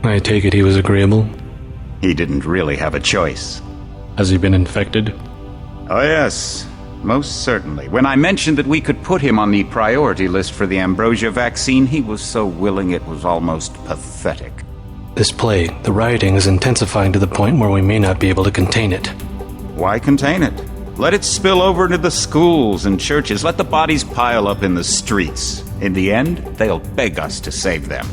I take it he was agreeable? He didn't really have a choice. Has he been infected? Oh yes, most certainly. When I mentioned that we could put him on the priority list for the ambrosia vaccine, he was so willing it was almost pathetic. This plague, the rioting, is intensifying to the point where we may not be able to contain it. Why contain it? Let it spill over into the schools and churches. Let the bodies pile up in the streets. In the end, they'll beg us to save them.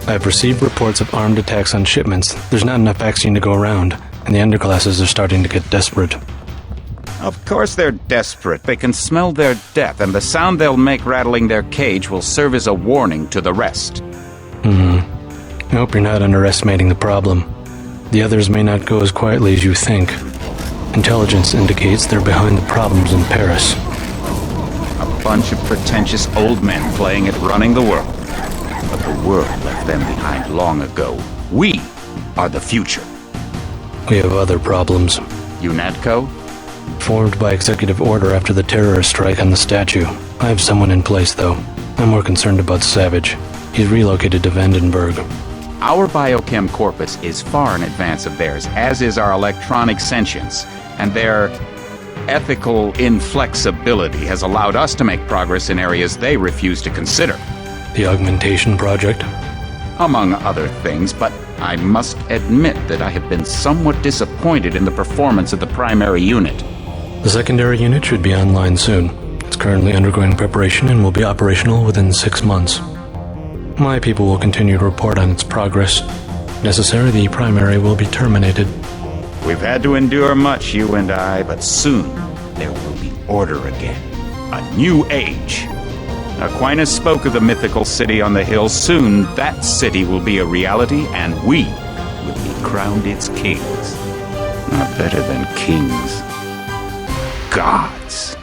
I've received reports of armed attacks on shipments. There's not enough vaccine to go around, and the underclasses are starting to get desperate. Of course they're desperate. They can smell their death, and the sound they'll make rattling their cage will serve as a warning to the rest. I hope you're not underestimating the problem. The others may not go as quietly as you think. Intelligence indicates they're behind the problems in Paris. A bunch of pretentious old men playing at running the world. But the world left them behind long ago. We are the future. We have other problems. UNATCO? Formed by executive order after the terrorist strike on the statue. I have someone in place, though. I'm more concerned about Savage. He's relocated to Vandenberg. Our biochem corpus is far in advance of theirs, as is our electronic sentience, and their ethical inflexibility has allowed us to make progress in areas they refuse to consider. The augmentation project? Among other things, but I must admit that I have been somewhat disappointed in the performance of the primary unit. The secondary unit should be online soon. It's currently undergoing preparation and will be operational within 6 months. My people will continue to report on its progress. If necessary, the primary will be terminated. We've had to endure much, you and I, but soon there will be order again. A new age. Aquinas spoke of the mythical city on the hill. Soon that city will be a reality, and we will be crowned its kings. Not better than kings. Gods.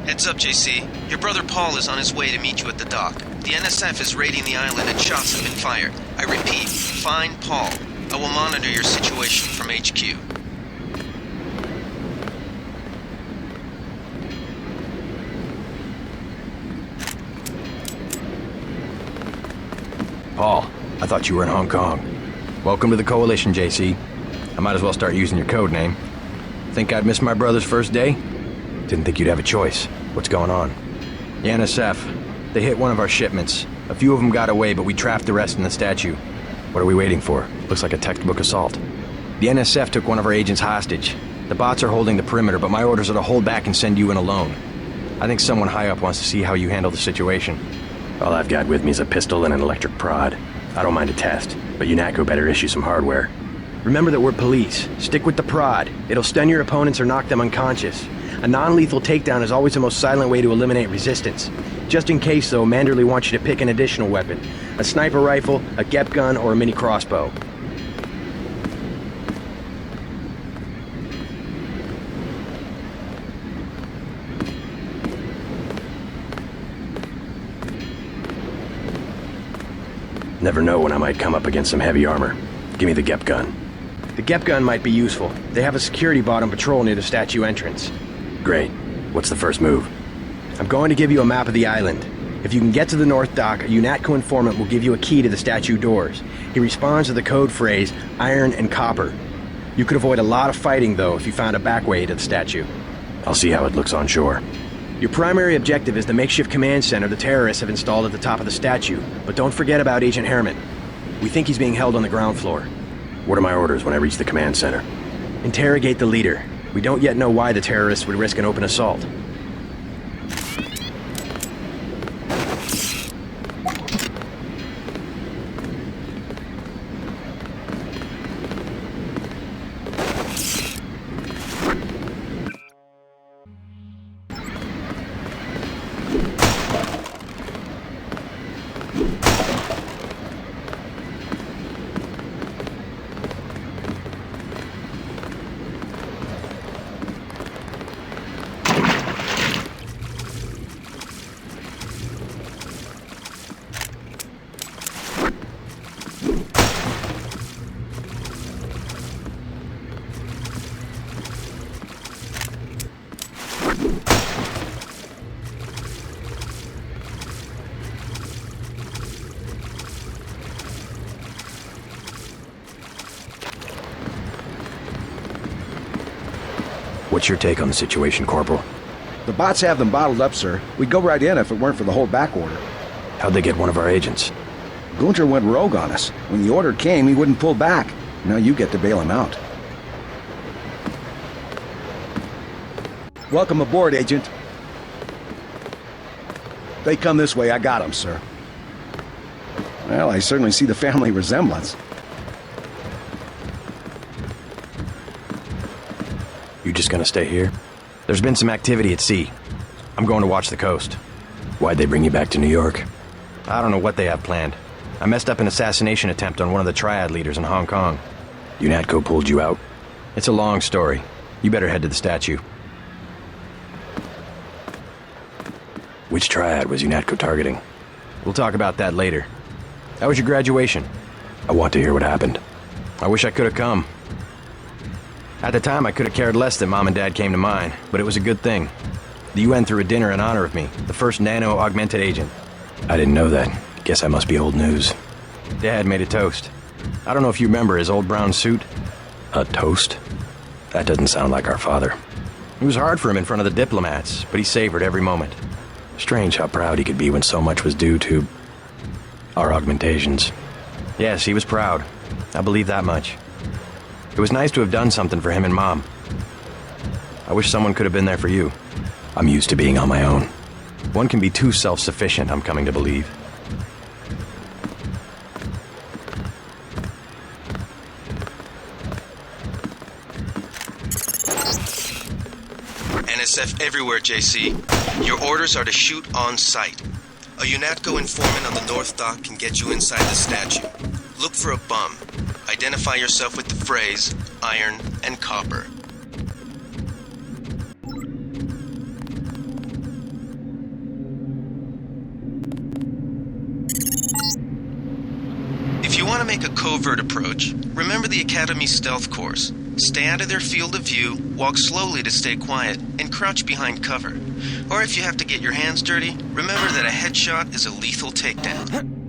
Heads up, JC. Your brother Paul is on his way to meet you at the dock. The NSF is raiding the island and shots have been fired. I repeat, find Paul. I will monitor your situation from HQ. Paul, I thought you were in Hong Kong. Welcome to the Coalition, JC. I might as well start using your code name. Think I'd miss my brother's first day? Didn't think you'd have a choice. What's going on? The NSF. They hit one of our shipments. A few of them got away, but we trapped the rest in the statue. What are we waiting for? Looks like a textbook assault. The NSF took one of our agents hostage. The bots are holding the perimeter, but my orders are to hold back and send you in alone. I think someone high up wants to see how you handle the situation. All I've got with me is a pistol and an electric prod. I don't mind a test, but UNATCO better issue some hardware. Remember that we're police. Stick with the prod. It'll stun your opponents or knock them unconscious. A non-lethal takedown is always the most silent way to eliminate resistance. Just in case, though, Manderley wants you to pick an additional weapon. A sniper rifle, a GEP gun, or a mini crossbow. Never know when I might come up against some heavy armor. Give me the GEP gun. The GEP gun might be useful. They have a security bot on patrol near the statue entrance. Great. What's the first move? I'm going to give you a map of the island. If you can get to the North Dock, a UNATCO informant will give you a key to the statue doors. He responds to the code phrase, iron and copper. You could avoid a lot of fighting, though, if you found a back way to the statue. I'll see how it looks on shore. Your primary objective is the makeshift command center the terrorists have installed at the top of the statue. But don't forget about Agent Harriman. We think he's being held on the ground floor. What are my orders when I reach the command center? Interrogate the leader. We don't yet know why the terrorists would risk an open assault. What's your take on the situation, Corporal? The bots have them bottled up, sir. We'd go right in if it weren't for the whole back order. How'd they get one of our agents? Gunter went rogue on us. When the order came, he wouldn't pull back. Now you get to bail him out. Welcome aboard, Agent. They come this way, I got them, sir. Well, I certainly see the family resemblance. You just gonna stay here? There's been some activity at sea. I'm going to watch the coast. Why'd they bring you back to New York? I don't know what they have planned. I messed up an assassination attempt on one of the Triad leaders in Hong Kong. UNATCO pulled you out. It's a long story. You better head to the statue. Which Triad was UNATCO targeting? We'll talk about that later. How was your graduation? I want to hear what happened. I wish I could have come. At the time, I could have cared less that Mom and Dad came to mine, but it was a good thing. The UN threw a dinner in honor of me, the first nano-augmented agent. I didn't know that. Guess I must be old news. Dad made a toast. I don't know if you remember his old brown suit. A toast? That doesn't sound like our father. It was hard for him in front of the diplomats, but he savored every moment. Strange how proud he could be when so much was due to our augmentations. Yes, he was proud. I believe that much. It was nice to have done something for him and Mom. I wish someone could have been there for you. I'm used to being on my own. One can be too self-sufficient, I'm coming to believe. NSF everywhere, JC. Your orders are to shoot on sight. A UNATCO informant on the North Dock can get you inside the statue. Look for a bum. Identify yourself with the phrase, iron and copper. If you want to make a covert approach, remember the Academy stealth course. Stay out of their field of view, walk slowly to stay quiet, and crouch behind cover. Or if you have to get your hands dirty, remember that a headshot is a lethal takedown.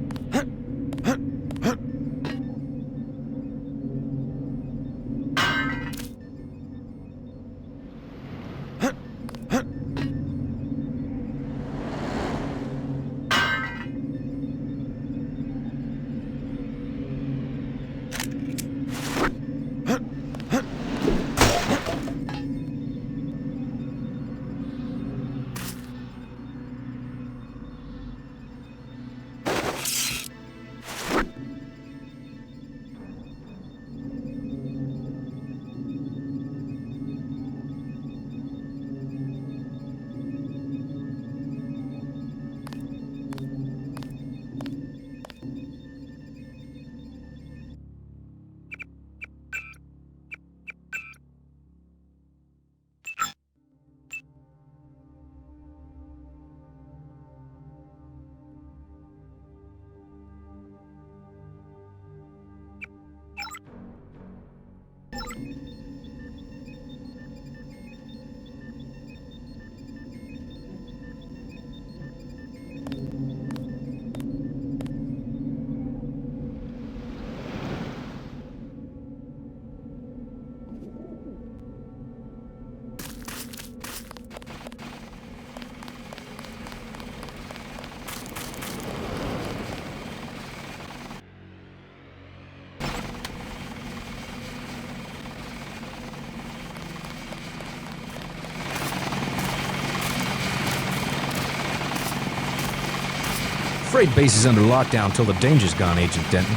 Freight base is under lockdown till the danger's gone, Agent Denton.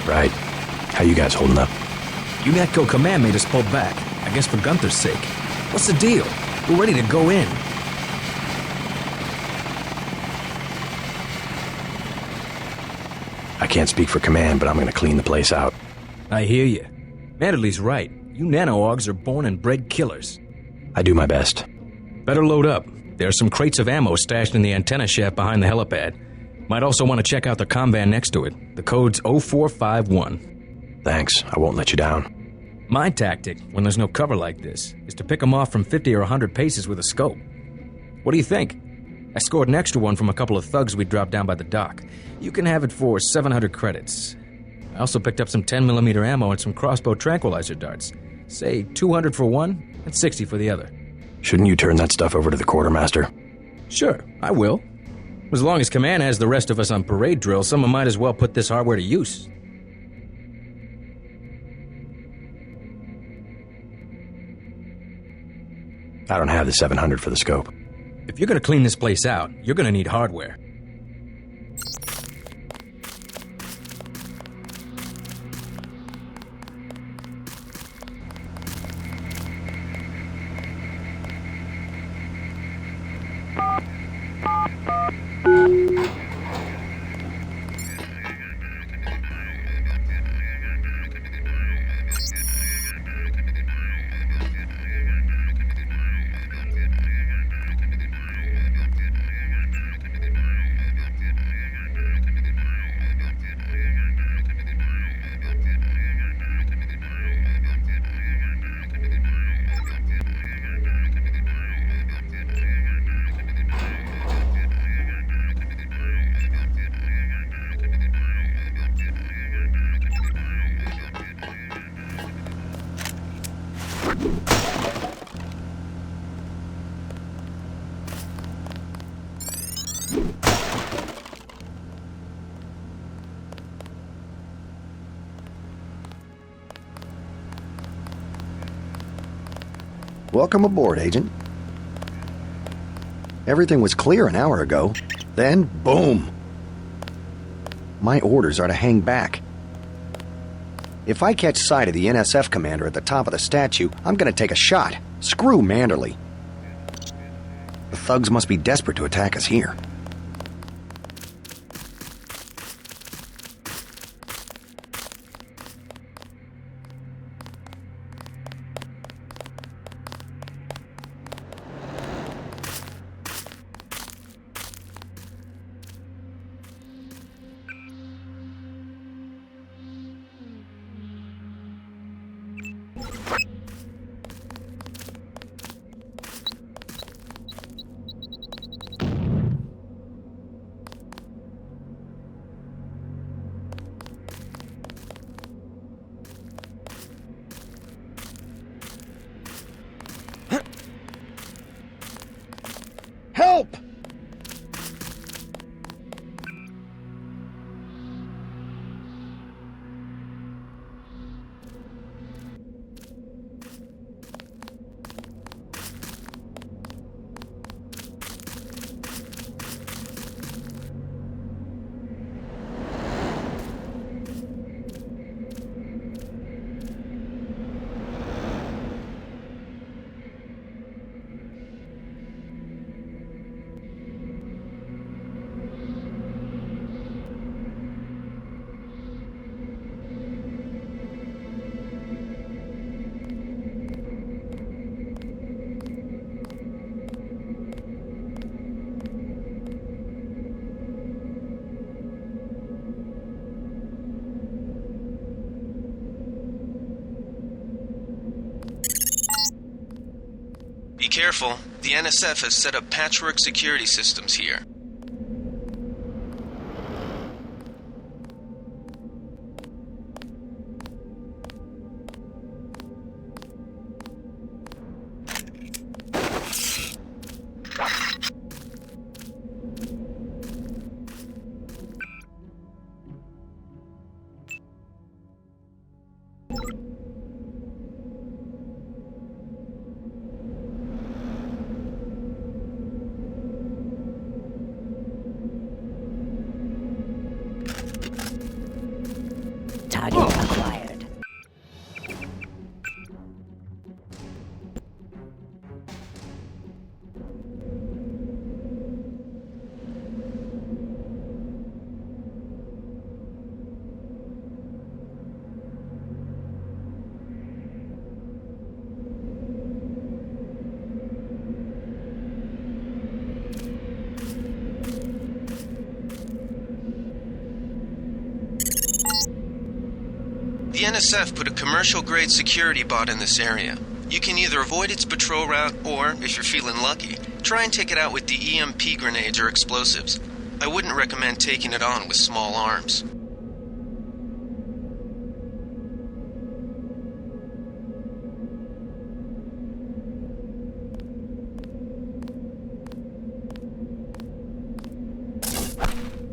Right. How you guys holding up? UNATCO command made us pull back, I guess for Gunther's sake. What's the deal? We're ready to go in. I can't speak for command, but I'm gonna clean the place out. I hear you. Manderley's right. You nano-augs are born and bred killers. I do my best. Better load up. There are some crates of ammo stashed in the antenna shaft behind the helipad. Might also want to check out the comm van next to it. The code's 0451. Thanks, I won't let you down. My tactic, when there's no cover like this, is to pick them off from 50 or 100 paces with a scope. What do you think? I scored an extra one from a couple of thugs we dropped down by the dock. You can have it for 700 credits. I also picked up some 10mm ammo and some crossbow tranquilizer darts. Say 200 for one, and 60 for the other. Shouldn't you turn that stuff over to the quartermaster? Sure, I will. As long as Command has the rest of us on parade drill, someone might as well put this hardware to use. I don't have the 700 for the scope. If you're gonna clean this place out, you're gonna need hardware. Welcome aboard, Agent. Everything was clear an hour ago. Then, boom! My orders are to hang back. If I catch sight of the NSF commander at the top of the statue, I'm gonna take a shot. Screw Manderley. The thugs must be desperate to attack us here. Help! Be careful. The NSF has set up patchwork security systems here. Target acquired. The NSF put a commercial-grade security bot in this area. You can either avoid its patrol route, or, if you're feeling lucky, try and take it out with the EMP grenades or explosives. I wouldn't recommend taking it on with small arms.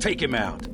Take him out.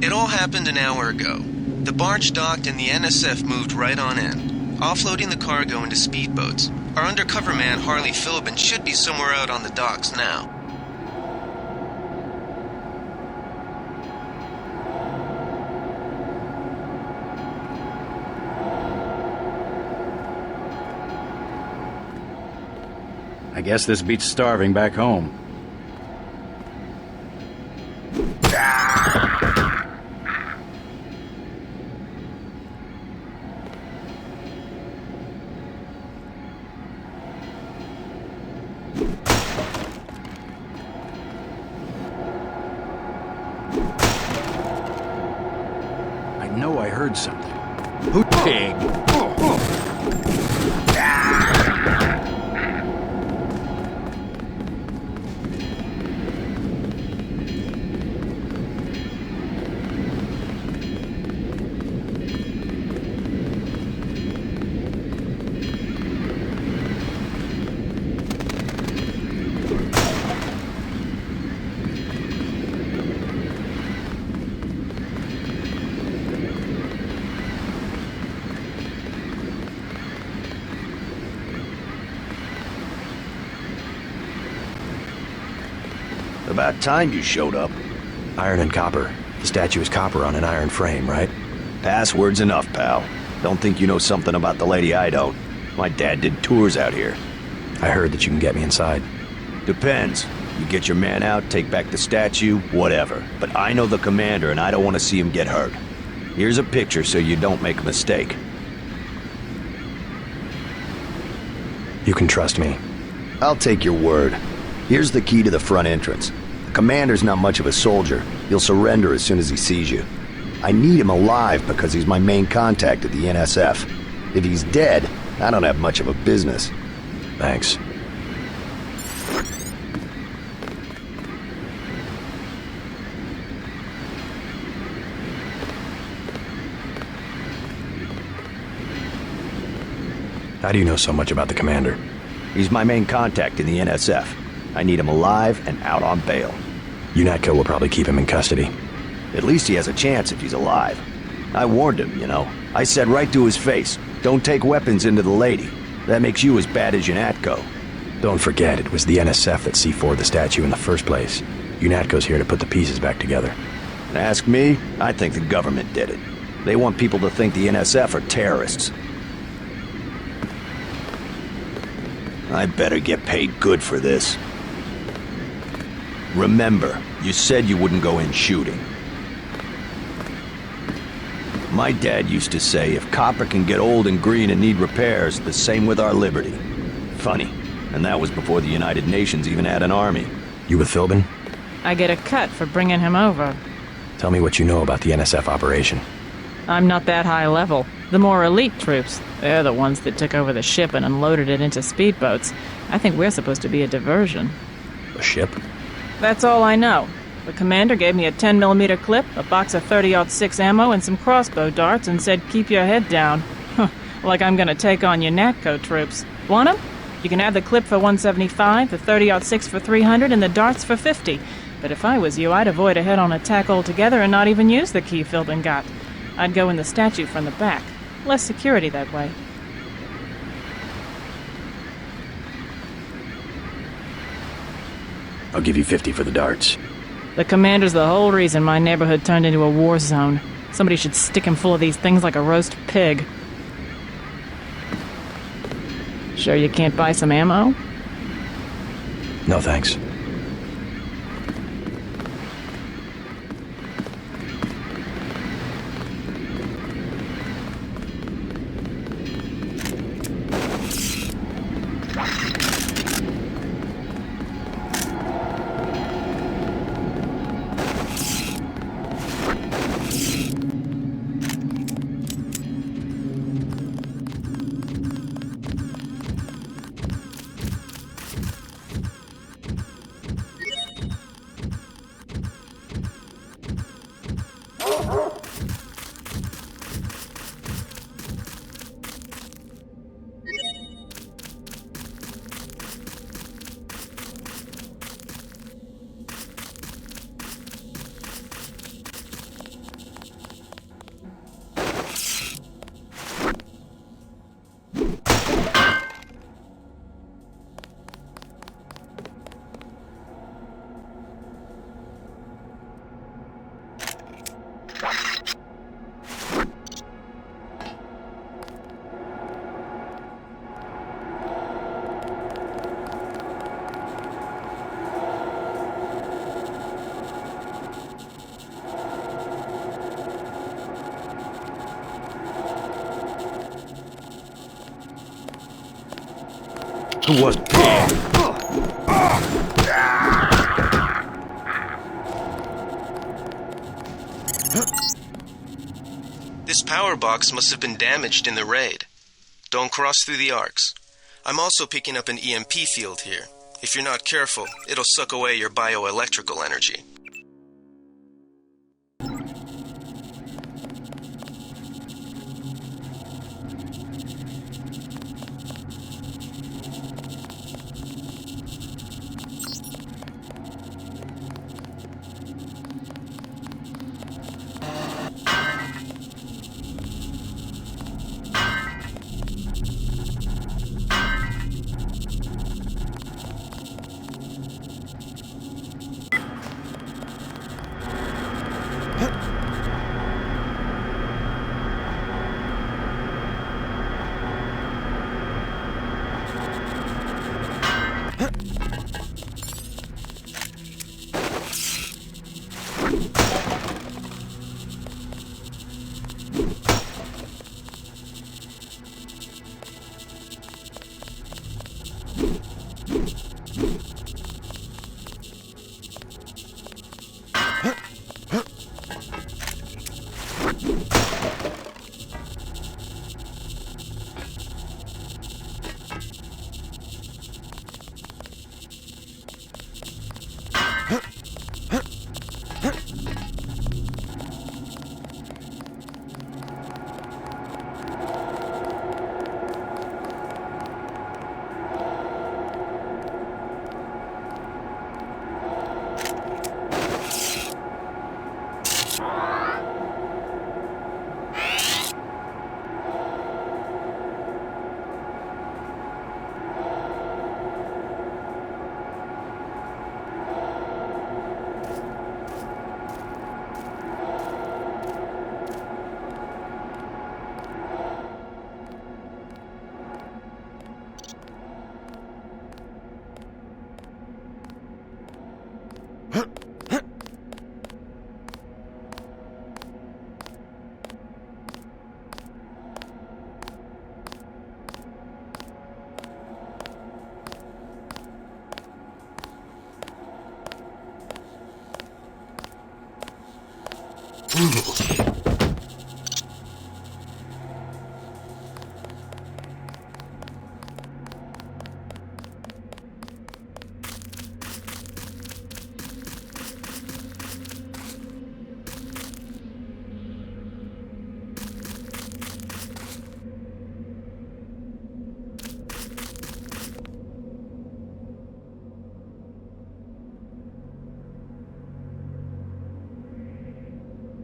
It all happened an hour ago. The barge docked and the NSF moved right on in, offloading the cargo into speedboats. Our undercover man, Harley Philbin, should be somewhere out on the docks now. I guess this beats starving back home. I know I heard something. Who pig? About time you showed up. Iron and copper. The statue is copper on an iron frame, right? Password's enough, pal. Don't think you know something about the lady I don't. My dad did tours out here. I heard that you can get me inside. Depends. You get your man out, take back the statue, whatever. But I know the commander and I don't want to see him get hurt. Here's a picture so you don't make a mistake. You can trust me. I'll take your word. Here's the key to the front entrance. The commander's not much of a soldier. He'll surrender as soon as he sees you. I need him alive because he's my main contact at the NSF. If he's dead, I don't have much of a business. Thanks. How do you know so much about the commander? He's my main contact in the NSF. I need him alive and out on bail. UNATCO will probably keep him in custody. At least he has a chance if he's alive. I warned him, you know. I said right to his face, don't take weapons into the lady. That makes you as bad as UNATCO. Don't forget, it was the NSF that C4'd the statue in the first place. UNATCO's here to put the pieces back together. Ask me, I think the government did it. They want people to think the NSF are terrorists. I better get paid good for this. Remember, you said you wouldn't go in shooting. My dad used to say, if copper can get old and green and need repairs, the same with our liberty. Funny, and that was before the United Nations even had an army. You with Philbin? I get a cut for bringing him over. Tell me what you know about the NSF operation. I'm not that high level. The more elite troops, they're the ones that took over the ship and unloaded it into speedboats. I think we're supposed to be a diversion. A ship? That's all I know. The commander gave me a 10mm clip, a box of 30-06 ammo, and some crossbow darts and said, keep your head down. Like I'm gonna take on your UNATCO troops. Want 'em? You can have the clip for 175, the 30-06 for 300, and the darts for 50. But if I was you, I'd avoid a head-on attack altogether and not even use the key Philbin got. I'd go in the statue from the back. Less security that way. I'll give you 50 for the darts. The commander's the whole reason my neighborhood turned into a war zone. Somebody should stick him full of these things like a roast pig. Sure you can't buy some ammo? No thanks. Who was This power box must have been damaged in the raid. Don't cross through the arcs. I'm also picking up an EMP field here. If you're not careful, it'll suck away your bioelectrical energy.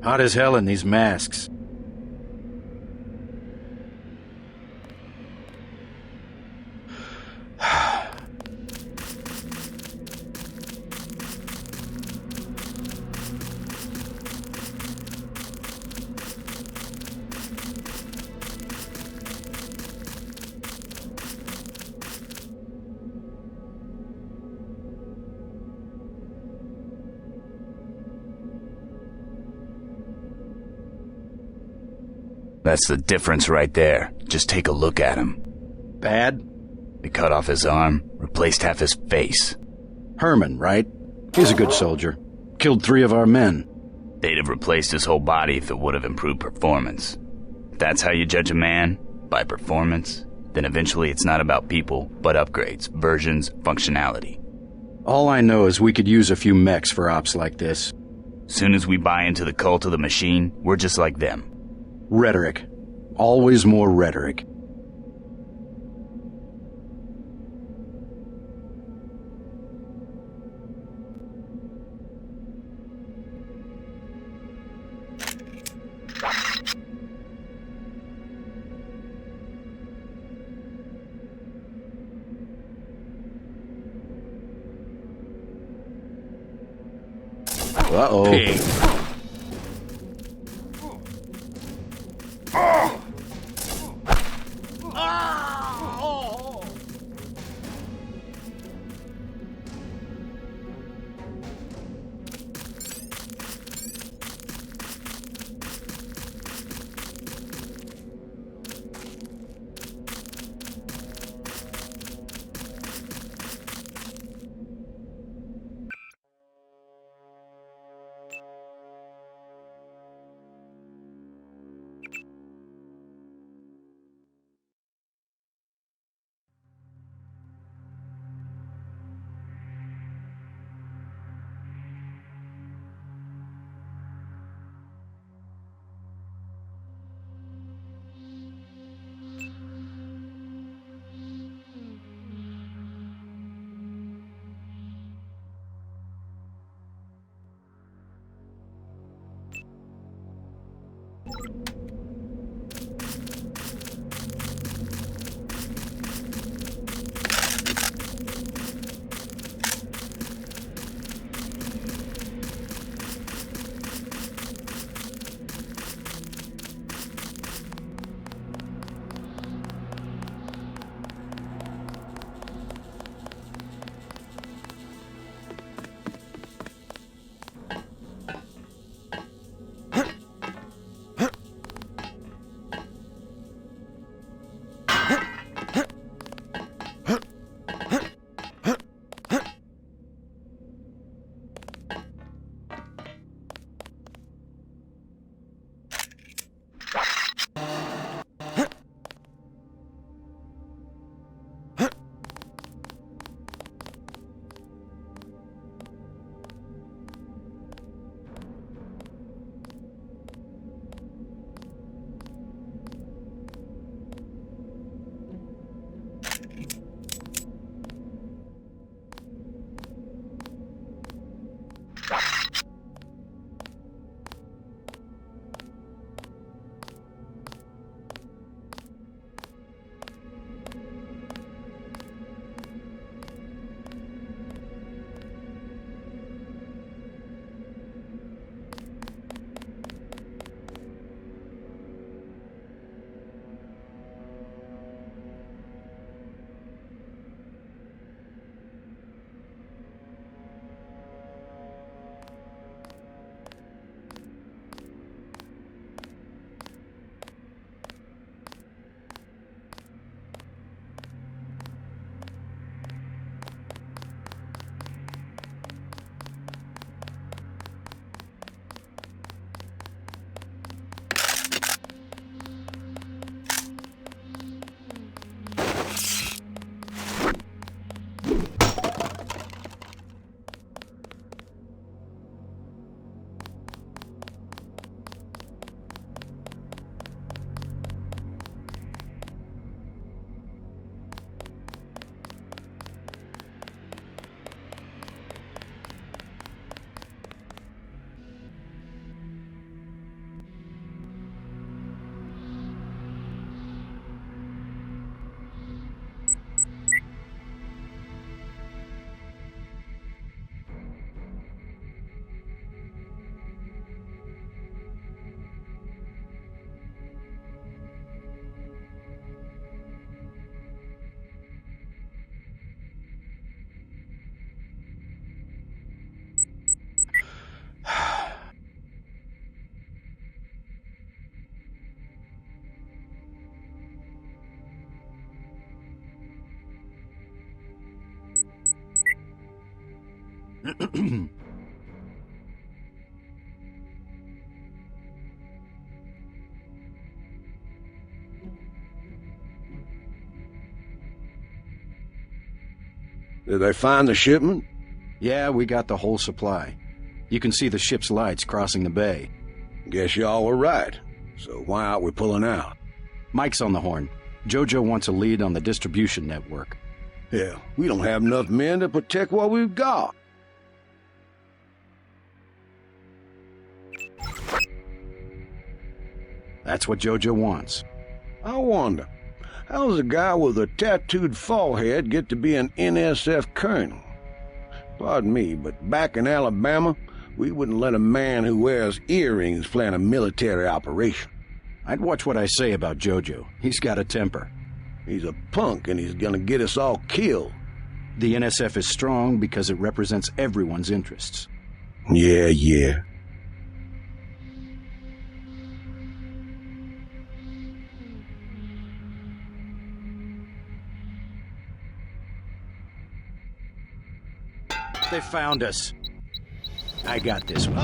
Hot as hell in these masks. That's the difference right there. Just take a look at him. Bad? They cut off his arm, replaced half his face. Herman, right? He's a good soldier. Killed 3 of our men. They'd have replaced his whole body if it would have improved performance. If that's how you judge a man, by performance, then eventually it's not about people, but upgrades, versions, functionality. All I know is we could use a few mechs for ops like this. Soon as we buy into the cult of the machine, we're just like them. Rhetoric. Always more rhetoric. Uh-oh. Pig. Did they find the shipment? Yeah, we got the whole supply. You can see the ship's lights crossing the bay. Guess y'all were right. So why aren't we pulling out? Mike's on the horn. Jojo wants a lead on the distribution network. Hell, we don't have enough men to protect what we've got. That's what Jojo wants. I wonder, how does a guy with a tattooed forehead get to be an NSF colonel? Pardon me, but back in Alabama, we wouldn't let a man who wears earrings plan a military operation. I'd watch what I say about Jojo. He's got a temper. He's a punk and he's gonna get us all killed. The NSF is strong because it represents everyone's interests. Yeah. They found us. I got this one.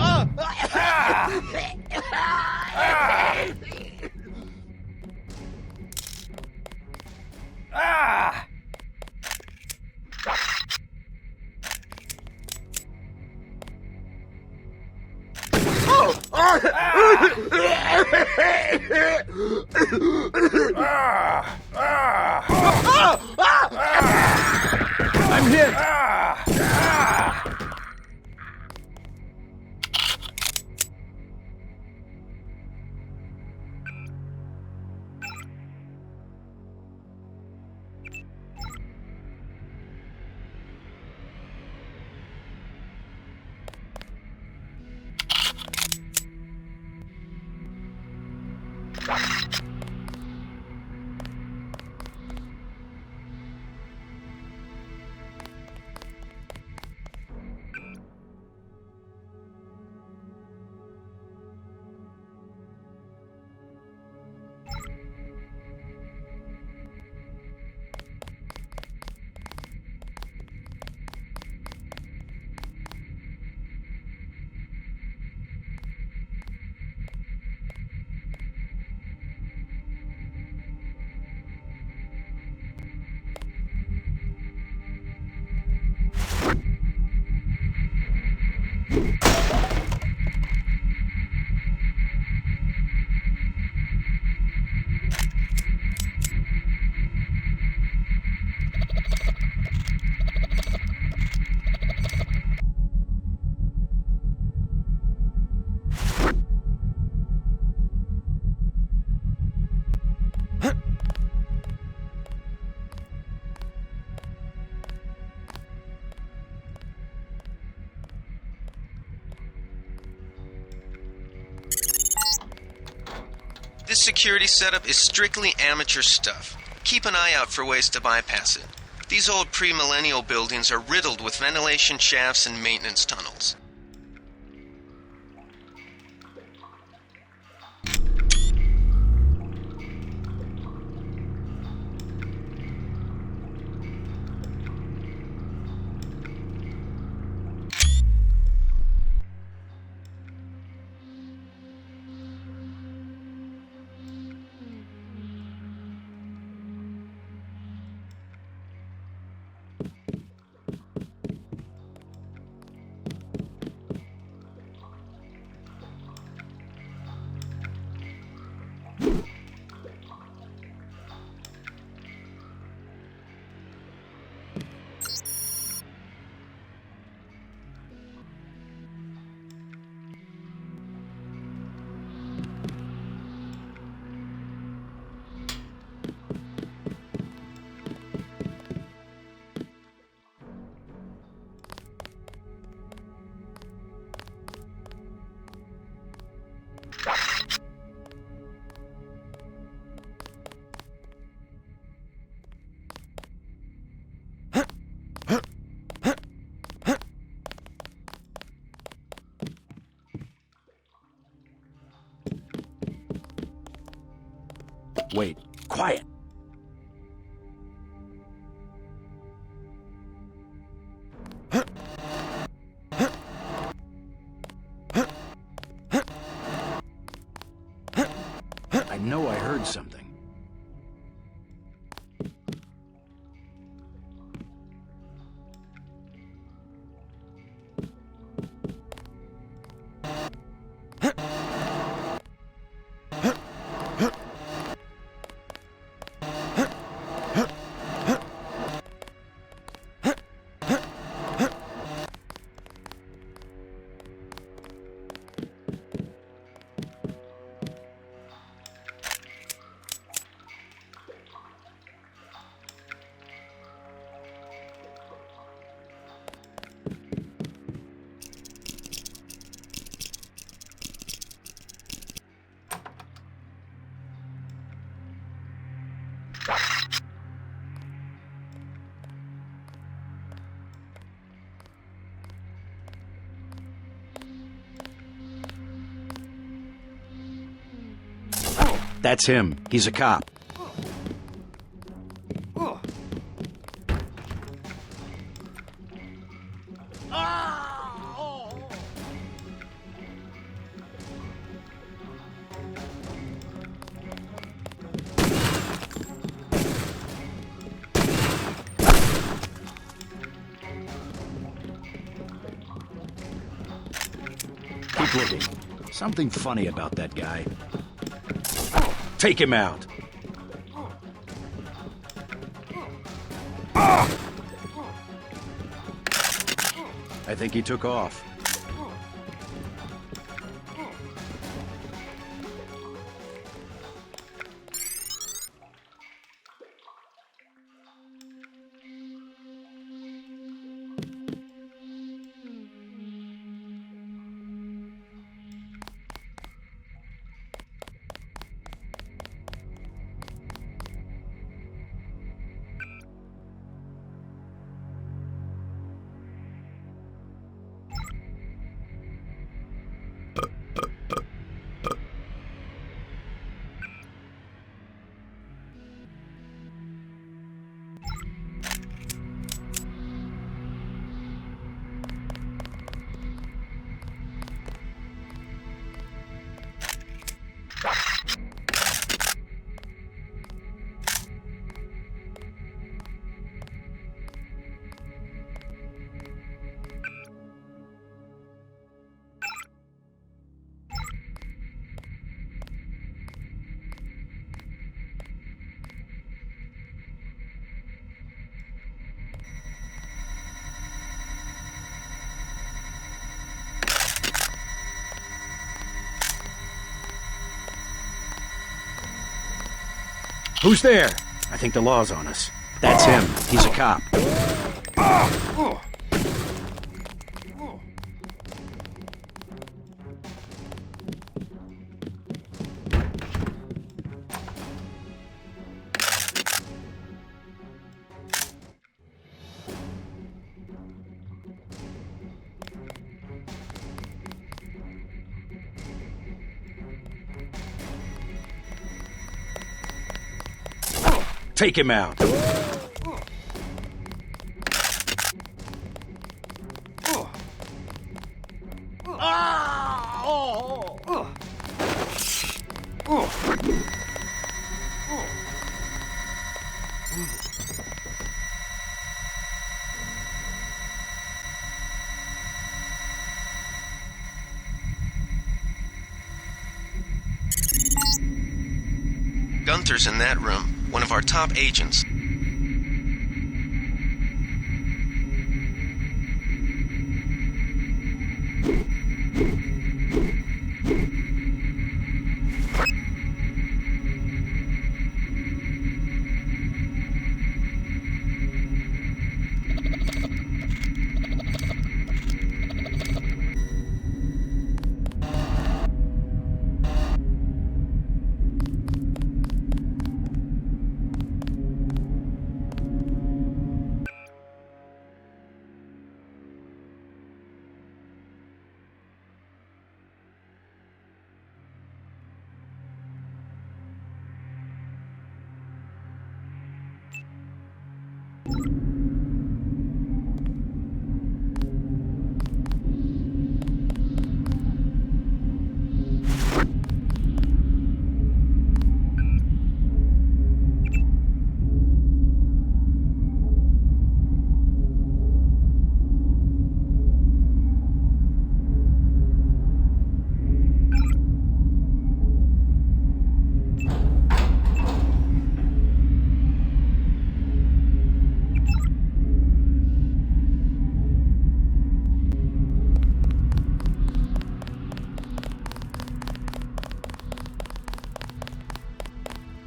I'm hit! This security setup is strictly amateur stuff. Keep an eye out for ways to bypass it. These old pre-millennial buildings are riddled with ventilation shafts and maintenance tunnels. Wait, quiet! know I heard something. That's him. He's a cop. Keep looking. Something funny about that guy. Take him out. I think he took off. Who's there? I think the law's on us. That's him. He's a cop. Take him out. Gunther's in that room. One of our top agents.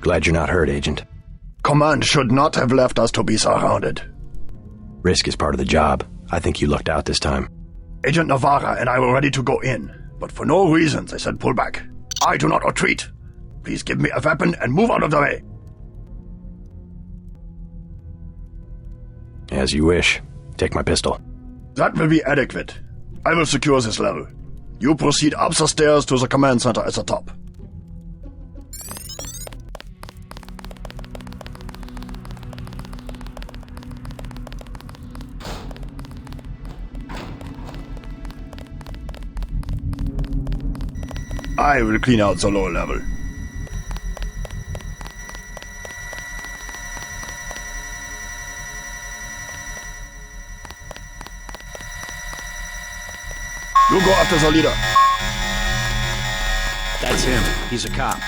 Glad you're not hurt, Agent. Command should not have left us to be surrounded. Risk is part of the job. I think you lucked out this time. Agent Navarra and I were ready to go in, but for no reason they said pull back. I do not retreat. Please give me a weapon and move out of the way. As you wish. Take my pistol. That will be adequate. I will secure this level. You proceed up the stairs to the command center at the top. I will clean out the lower level. You go after the leader. That's him. He's a cop.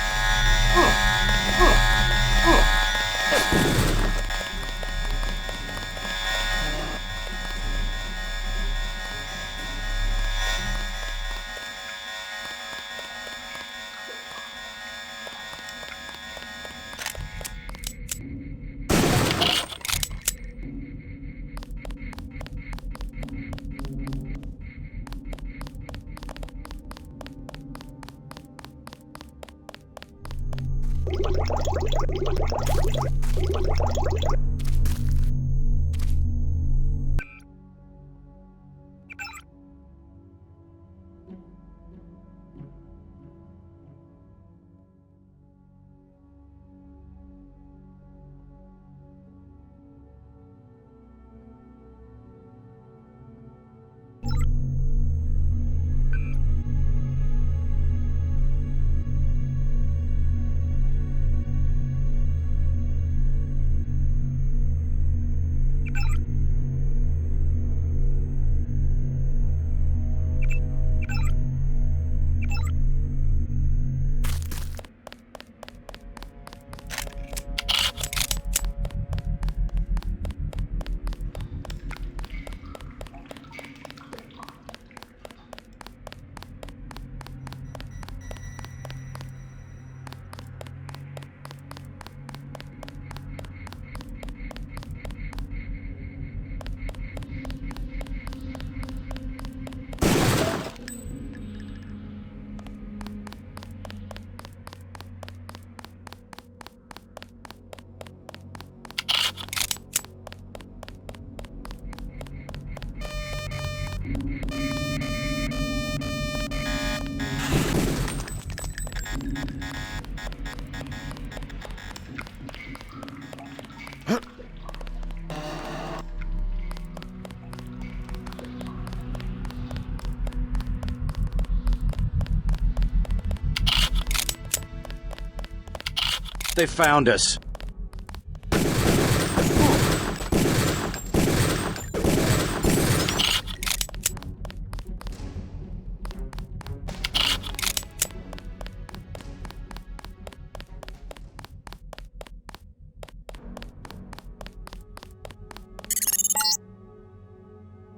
They found us.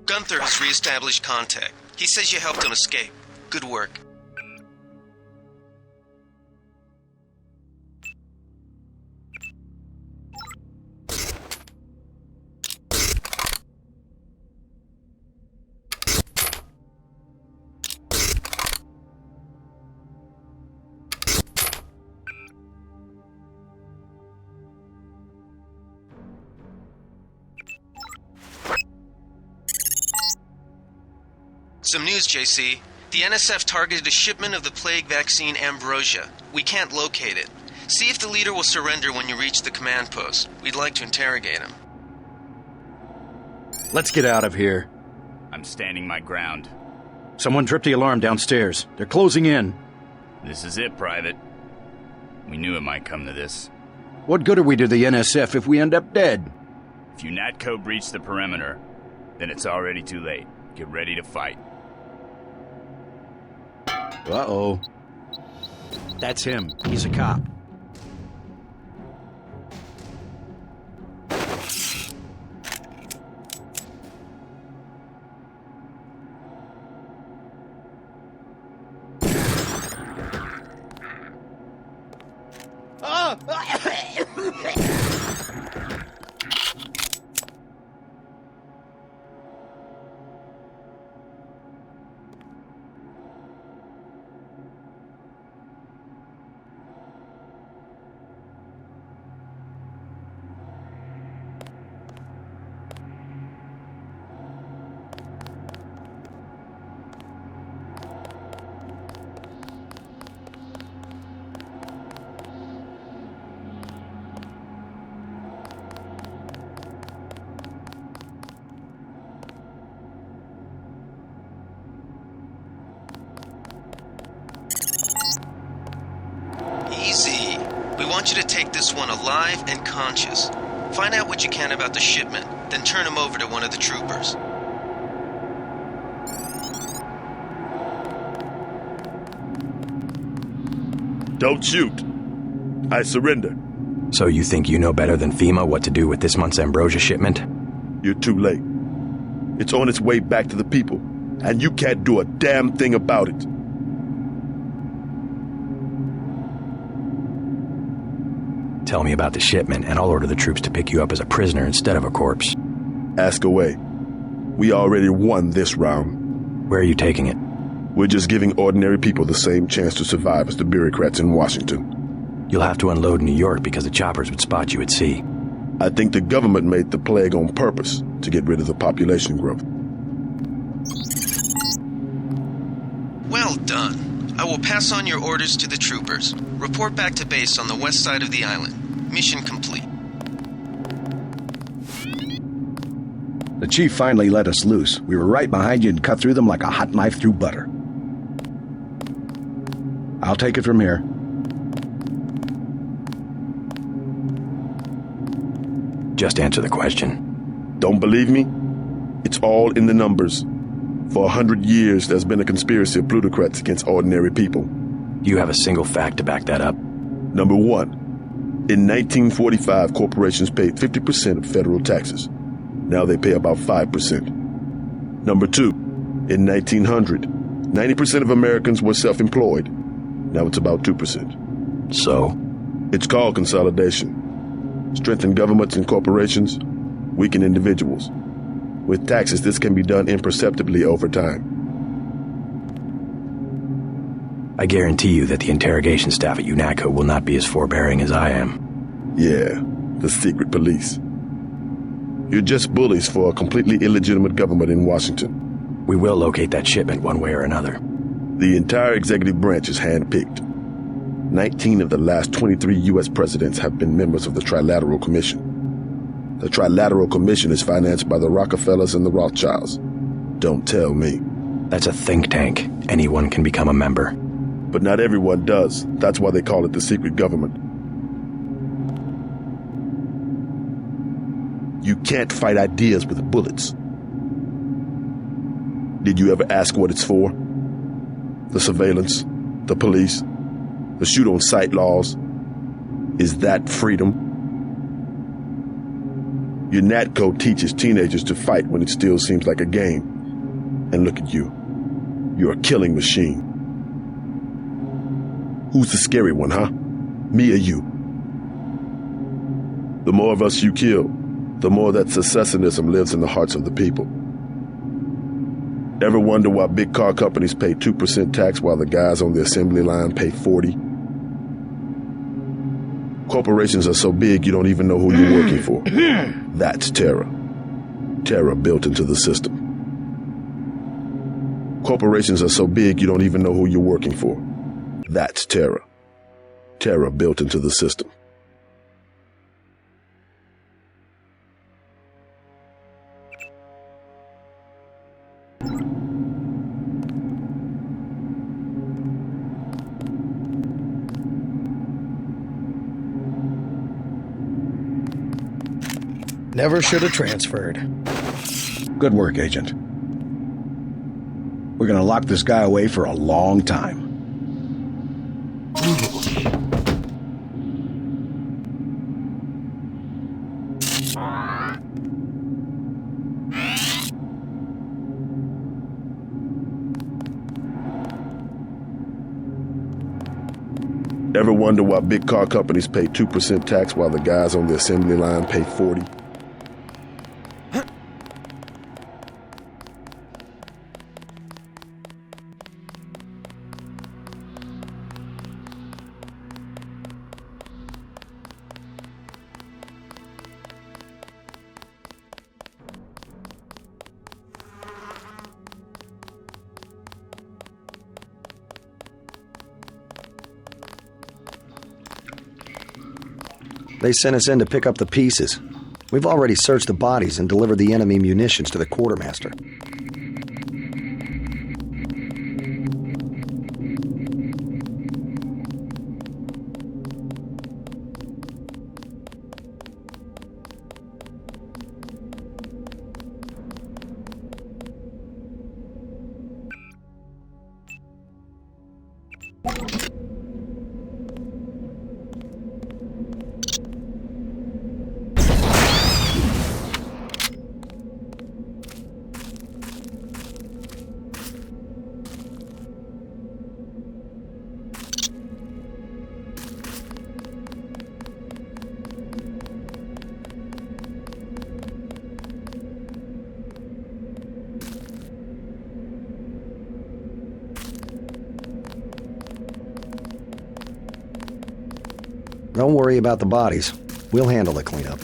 Gunther has re-established contact. He says you helped him escape. Good work. Some news, JC. The NSF targeted a shipment of the plague vaccine Ambrosia. We can't locate it. See if the leader will surrender when you reach the command post. We'd like to interrogate him. Let's get out of here. I'm standing my ground. Someone tripped the alarm downstairs. They're closing in. This is it, Private. We knew it might come to this. What good are we to the NSF if we end up dead? If you Natco breach the perimeter, then it's already too late. Get ready to fight. Uh-oh. That's him. He's a cop. Ah! Easy. We want you to take this one alive and conscious. Find out what you can about the shipment, then turn him over to one of the troopers. Don't shoot. I surrender. So you think you know better than FEMA what to do with this month's ambrosia shipment? You're too late. It's on its way back to the people, and you can't do a damn thing about it. Tell me about the shipment, and I'll order the troops to pick you up as a prisoner instead of a corpse. Ask away. We already won this round. Where are you taking it? We're just giving ordinary people the same chance to survive as the bureaucrats in Washington. You'll have to unload in New York because the choppers would spot you at sea. I think the government made the plague on purpose to get rid of the population growth. Well done. I will pass on your orders to the troopers. Report back to base on the west side of the island. Mission complete. The chief finally let us loose. We were right behind you and cut through them like a hot knife through butter. I'll take it from here. Just answer the question. Don't believe me? It's all in the numbers. For 100 years, there's been a conspiracy of plutocrats against ordinary people. Do you have a single fact to back that up? Number one, in 1945, corporations paid 50% of federal taxes. Now they pay about 5%. Number two, in 1900, 90% of Americans were self-employed. Now it's about 2%. So? It's called consolidation. Strengthen governments and corporations, weaken individuals. With taxes, this can be done imperceptibly over time. I guarantee you that the interrogation staff at UNATCO will not be as forbearing as I am. Yeah, the secret police. You're just bullies for a completely illegitimate government in Washington. We will locate that shipment one way or another. The entire executive branch is handpicked. 19 of the last 23 U.S. presidents have been members of the Trilateral Commission. The Trilateral Commission is financed by the Rockefellers and the Rothschilds. Don't tell me. That's a think tank. Anyone can become a member. But not everyone does. That's why they call it the secret government. You can't fight ideas with bullets. Did you ever ask what it's for? The surveillance, the police, the shoot-on-sight laws. Is that freedom? UNATCO teaches teenagers to fight when it still seems like a game. And look at you. You're a killing machine. Who's the scary one, huh? Me or you? The more of us you kill, the more that secessionism lives in the hearts of the people. Ever wonder why big car companies pay 2% tax while the guys on the assembly line pay 40%? Corporations are so big you don't even know who you're working for. That's terror. Terror built into the system. Corporations are so big you don't even know who you're working for. That's terror. Terror built into the system. Never should have transferred. Good work, Agent. We're gonna lock this guy away for a long time. Ever wonder why big car companies pay 2% tax while the guys on the assembly line pay 40? They sent us in to pick up the pieces. We've already searched the bodies and delivered the enemy munitions to the quartermaster. Don't worry about the bodies. We'll handle the cleanup.